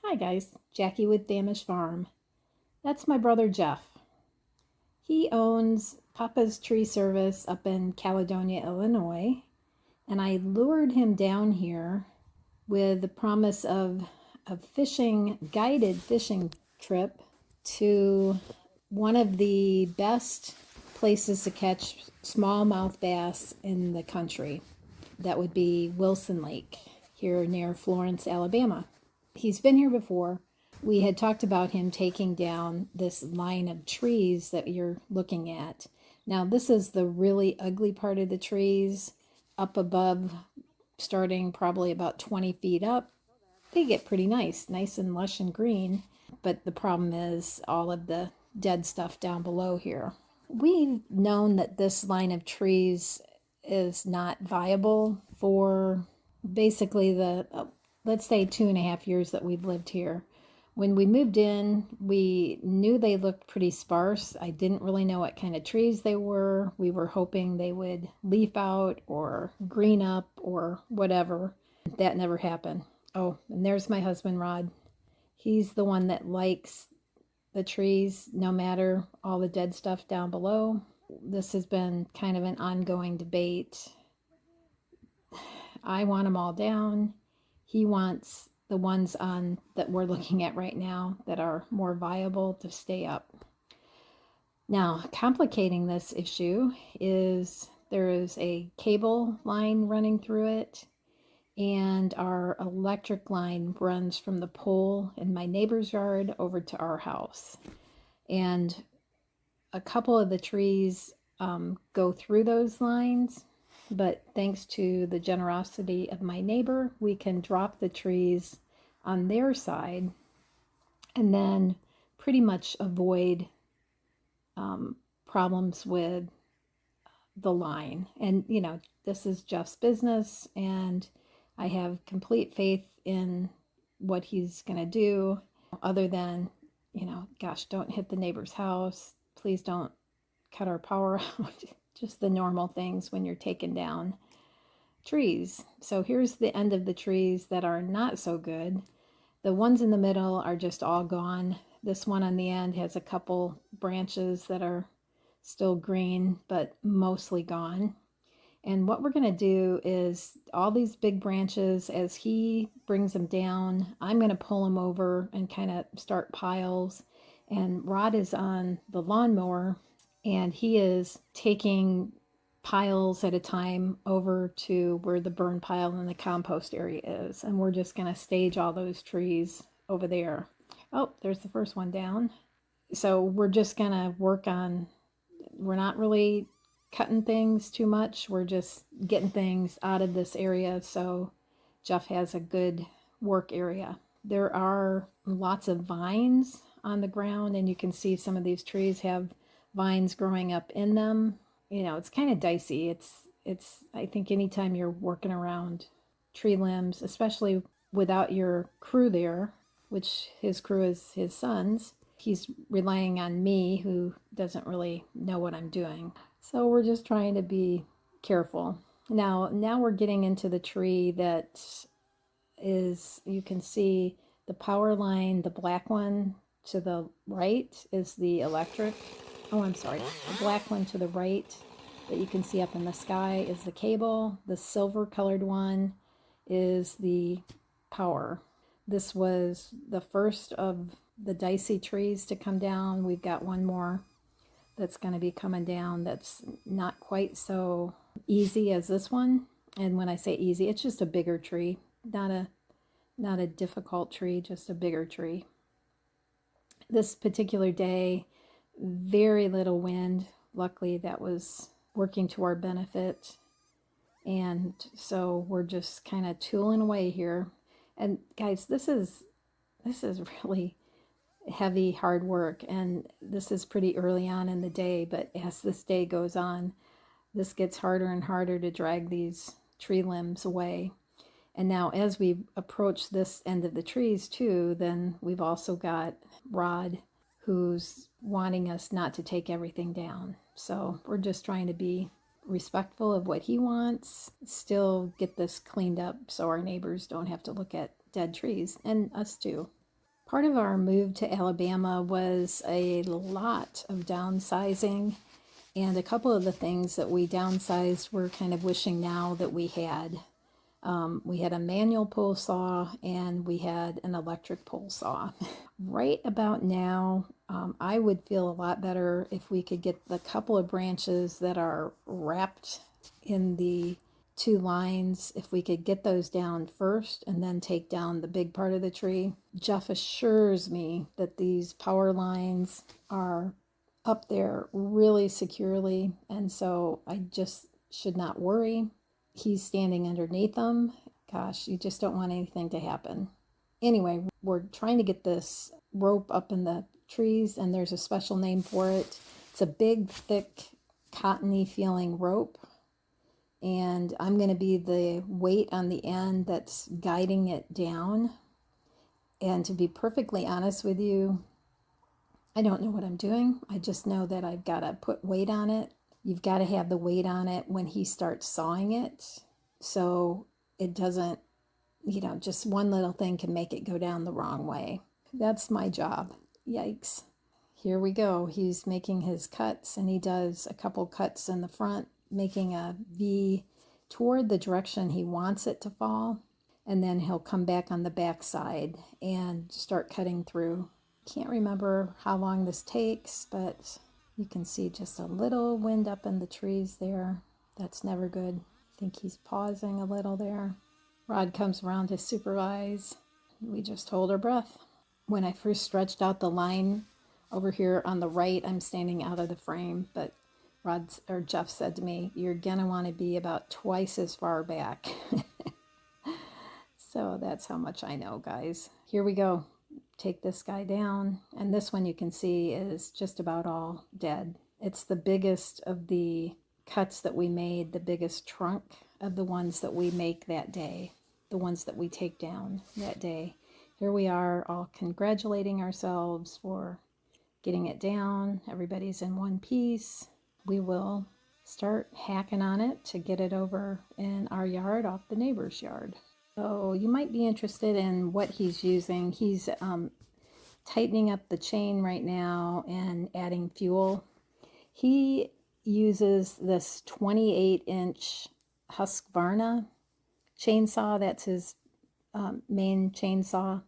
Hi guys, Jackie with Famished Farm. That's my brother Jeff. He owns Papas Tree Service up in Caledonia, Illinois, and I lured him down here with the promise of a guided fishing trip to one of the best places to catch smallmouth bass in the country. That would be Wilson Lake here near Florence, Alabama. He's been here before. We had talked about him taking down this line of trees that you're looking at. Now, this is the really ugly part of the trees up above, starting probably about 20 feet up. They get pretty nice and lush and green. But the problem is all of the dead stuff down below here. We've known that this line of trees is not viable for basically let's say 2.5 years that we've lived here. When we moved in, we knew they looked pretty sparse. I didn't really know what kind of trees they were. We were hoping they would leaf out or green up or whatever. That never happened. Oh, and there's my husband, Rod. He's the one that likes the trees, no matter all the dead stuff down below. This has been kind of an ongoing debate. I want them all down. He wants the ones on that we're looking at right now that are more viable to stay up. Now, complicating this issue is there is a cable line running through it, and our electric line runs from the pole in my neighbor's yard over to our house. And a couple of the trees go through those lines, but thanks to the generosity of my neighbor, we can drop the trees on their side and then pretty much avoid problems with the line. And, you know, this is Jeff's business, and I have complete faith in what he's going to do, other than, you know, gosh, don't hit the neighbor's house. Please don't cut our power out. Just the normal things when you're taking down trees. So here's the end of the trees that are not so good. The ones in the middle are just all gone. This one on the end has a couple branches that are still green, but mostly gone. And what we're going to do is all these big branches, as he brings them down, I'm going to pull them over and kind of start piles. And Rod is on the lawnmower, and he is taking piles at a time over to where the burn pile and the compost area is. And we're just going to stage all those trees over there. Oh, there's the first one down. So we're just going to work on, we're not really cutting things too much. We're just getting things out of this area so Jeff has a good work area. There are lots of vines on the ground, and you can see some of these trees have vines growing up in them. You know, it's kind of dicey. It's I think anytime you're working around tree limbs, especially without your crew there, which his crew is his son's, he's relying on me, who doesn't really know what I'm doing. So we're just trying to be careful. Now we're getting into the tree that is, you can see the power line, the black one to the right is the electric. Oh, I'm sorry. The black one to the right that you can see up in the sky is the cable. The silver colored one is the power. This was the first of the dicey trees to come down. We've got one more that's going to be coming down that's not quite so easy as this one. And when I say easy, it's just a bigger tree, not a difficult tree, just a bigger tree. This particular day, very little wind. Luckily, that was working to our benefit. And so we're just kind of tooling away here. And guys, this is really heavy, hard work, and this is pretty early on in the day, but as this day goes on, this gets harder and harder to drag these tree limbs away. And now as we approach this end of the trees too, then we've also got Rod, who's wanting us not to take everything down. So we're just trying to be respectful of what he wants, still get this cleaned up so our neighbors don't have to look at dead trees, and us too. Part of our move to Alabama was a lot of downsizing, and a couple of the things that we downsized we're kind of wishing now that we had. We had a manual pole saw and we had an electric pole saw. Right about now, I would feel a lot better if we could get the couple of branches that are wrapped in the two lines, if we could get those down first and then take down the big part of the tree. Jeff assures me that these power lines are up there really securely, and so I just should not worry. He's standing underneath them. Gosh, you just don't want anything to happen. Anyway, we're trying to get this rope up in the trees, and there's a special name for it. It's a big, thick, cottony feeling rope, and I'm going to be the weight on the end that's guiding it down. And to be perfectly honest with you, I don't know what I'm doing. I just know that I've got to put weight on it. You've got to have the weight on it when he starts sawing it, so it doesn't, just one little thing can make it go down the wrong way. That's my job. Yikes. Here we go. He's making his cuts, and he does a couple cuts in the front, making a V toward the direction he wants it to fall, and then he'll come back on the back side and start cutting through. Can't remember how long this takes, but you can see just a little wind up in the trees there. That's never good. I think he's pausing a little there. Rod comes around to supervise. We just hold our breath. When I first stretched out the line over here on the right, I'm standing out of the frame, but Jeff said to me, "You're gonna want to be about twice as far back." So that's how much I know, guys. Here we go. Take this guy down, and this one you can see is just about all dead. It's the biggest of the cuts that we made, the biggest trunk of the ones that we make that day, the ones that we take down that day. Here we are all congratulating ourselves for getting it down. Everybody's in one piece. We will start hacking on it to get it over in our yard off the neighbor's yard. So you might be interested in what he's using. He's tightening up the chain right now and adding fuel. He uses this 28-inch Husqvarna chainsaw. That's his main chainsaw.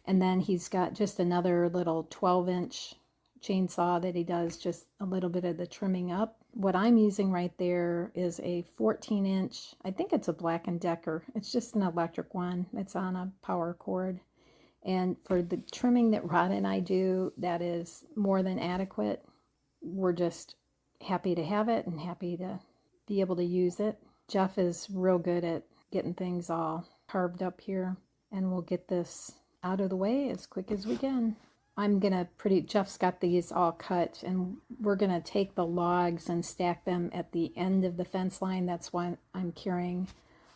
And then he's got just another little 12-inch chainsaw that he does just a little bit of the trimming up. What I'm using right there is a 14-inch, I think it's a Black & Decker. It's just an electric one. It's on a power cord. And for the trimming that Rod and I do, that is more than adequate. We're just happy to have it and happy to be able to use it. Jeff is real good at getting things all carved up here, and we'll get this out of the way as quick as we can. Jeff's got these all cut, and we're gonna take the logs and stack them at the end of the fence line. That's why I'm carrying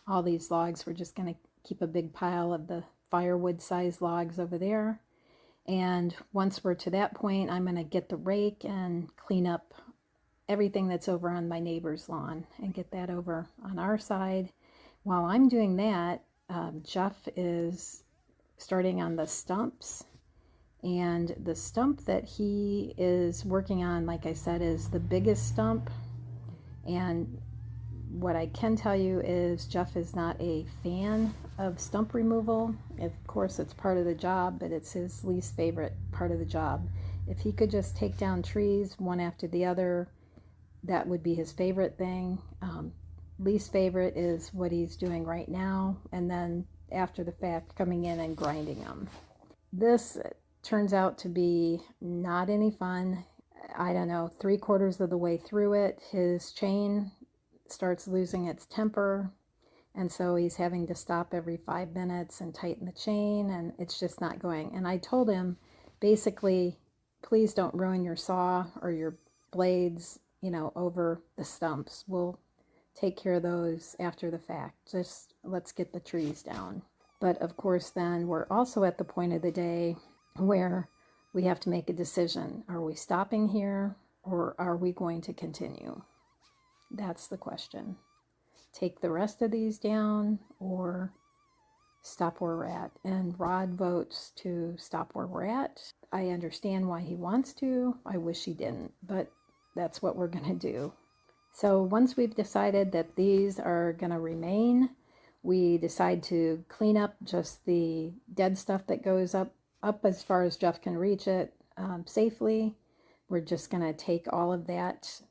all these logs. We're just gonna keep a big pile of the firewood size logs over there. And once we're to that point, I'm gonna get the rake and clean up everything that's over on my neighbor's lawn and get that over on our side. While I'm doing that, Jeff is starting on the stumps. And the stump that he is working on, like I said, is the biggest stump. And what I can tell you is Jeff is not a fan of stump removal. Of course, it's part of the job, but it's his least favorite part of the job. If he could just take down trees one after the other, that would be his favorite thing. Least favorite is what he's doing right now, and then after the fact, coming in and grinding them. This turns out to be not any fun. I don't know, 3/4 of the way through it, his chain starts losing its temper, and so he's having to stop every 5 minutes and tighten the chain, and it's just not going. And I told him, basically, please don't ruin your saw or your blades, over the stumps. We'll take care of those after the fact. Just let's get the trees down. But of course, then we're also at the point of the day where we have to make a decision. Are we stopping here, or are we going to continue? That's the question. Take the rest of these down or stop where we're at. And Rod votes to stop where we're at. I understand why he wants to. I wish he didn't, but that's what we're going to do. So once we've decided that these are going to remain, we decide to clean up just the dead stuff that goes up as far as Jeff can reach it safely. We're just going to take all of that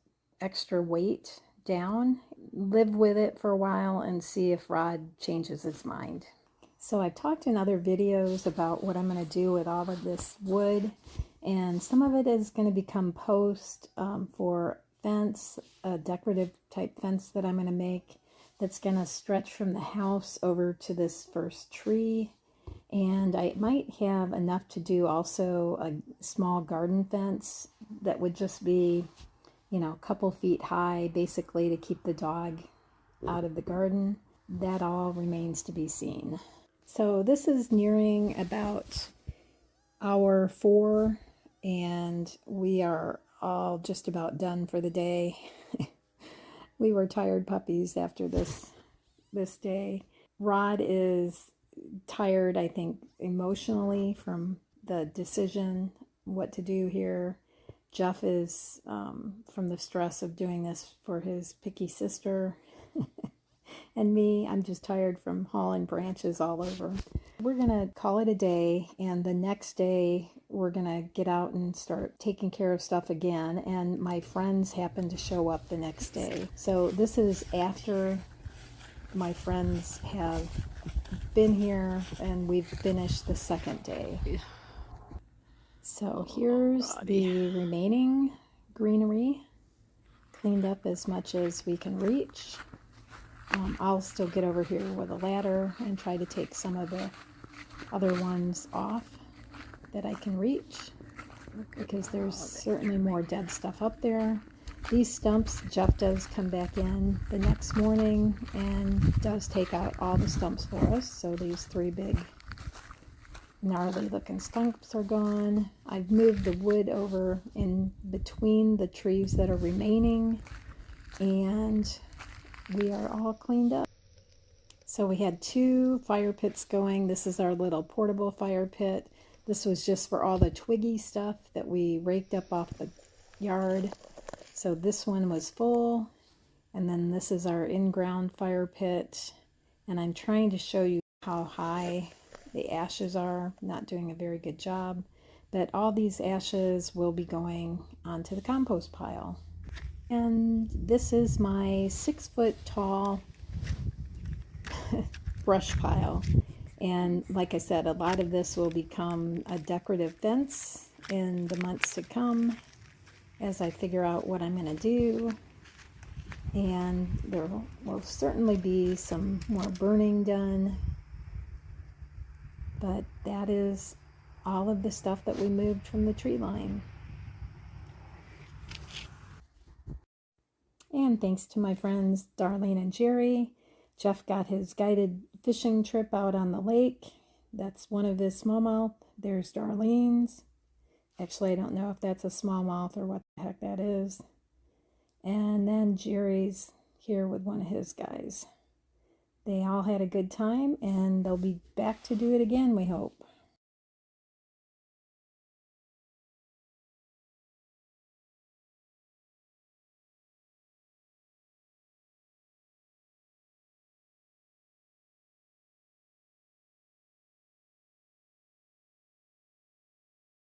extra weight down, live with it for a while, and see if Rod changes his mind. So I've talked in other videos about what I'm going to do with all of this wood, and some of it is going to become post for fence, a decorative type fence that I'm going to make that's going to stretch from the house over to this first tree. And I might have enough to do also a small garden fence that would just be, you know, a couple feet high, basically to keep the dog out of the garden. That all remains to be seen. So this is nearing about hour 4, and we are all just about done for the day. We were tired puppies after this day. Rod is tired, I think, emotionally from the decision what to do here. Jeff is from the stress of doing this for his picky sister. And me, I'm just tired from hauling branches all over. We're gonna call it a day, and the next day we're gonna get out and start taking care of stuff again. And my friends happen to show up the next day. So this is after my friends have been here and we've finished the second day. So here's the remaining greenery, cleaned up as much as we can reach. I'll still get over here with a ladder and try to take some of the other ones off that I can reach, because there's certainly more dead stuff up there. These stumps, Jeff does come back in the next morning and does take out all the stumps for us. So these 3 big gnarly looking stumps are gone. I've moved the wood over in between the trees that are remaining, and we are all cleaned up. So we had 2 fire pits going. This is our little portable fire pit. This was just for all the twiggy stuff that we raked up off the yard. So this one was full. And then this is our in-ground fire pit. And I'm trying to show you how high the ashes are. Not doing a very good job. But all these ashes will be going onto the compost pile. And this is my 6-foot tall brush pile. And like I said, a lot of this will become a decorative fence in the months to come as I figure out what I'm going to do. And there will certainly be some more burning done. But that is all of the stuff that we moved from the tree line. And thanks to my friends Darlene and Jerry, Jeff got his guided fishing trip out on the lake. That's one of his smallmouth. There's Darlene's. Actually, I don't know if that's a smallmouth or what the heck that is. And then Jerry's here with one of his guys. They all had a good time, and they'll be back to do it again, we hope.